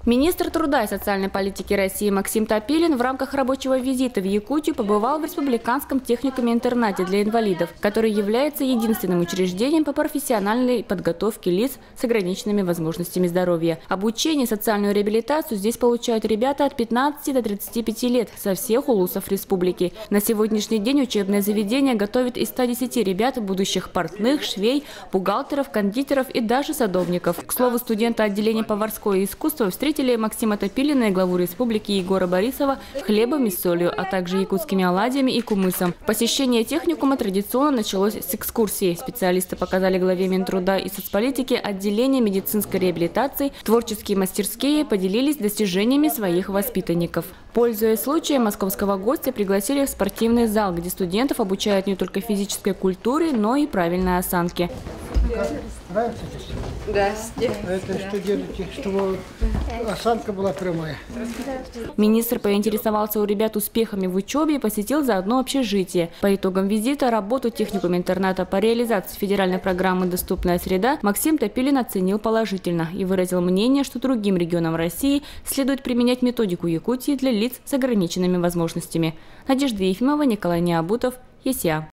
Министр труда и социальной политики России Максим Топилин в рамках рабочего визита в Якутию побывал в республиканском техникуме-интернате для инвалидов, который является единственным учреждением по профессиональной подготовке лиц с ограниченными возможностями здоровья. Обучение и социальную реабилитацию здесь получают ребята от 15 до 35 лет со всех улусов республики. На сегодняшний день учебное заведение готовит из 110 ребят будущих портных, швей, бухгалтеров, кондитеров и даже садовников. К слову, студенты отделения поварского искусства встретили Максима Топилина и главу республики Егора Борисова хлебом и солью, а также якутскими оладьями и кумысом. Посещение техникума традиционно началось с экскурсии. Специалисты показали главе Минтруда и соцполитики отделение медицинской реабилитации, творческие мастерские, поделились достижениями своих воспитанников. Пользуясь случаем, московского гостя пригласили в спортивный зал, где студентов обучают не только физической культуре, но и правильной осанке. Нравится здесь? Да. Это что делаете, чтобы осанка была прямая? Министр поинтересовался у ребят успехами в учебе и посетил заодно общежитие. По итогам визита работу техникума-интерната по реализации федеральной программы «Доступная среда» Максим Топилин оценил положительно и выразил мнение, что другим регионам России следует применять методику Якутии для лиц с ограниченными возможностями. Надежда Ефимова, Николай Необутов, ЕСЯ.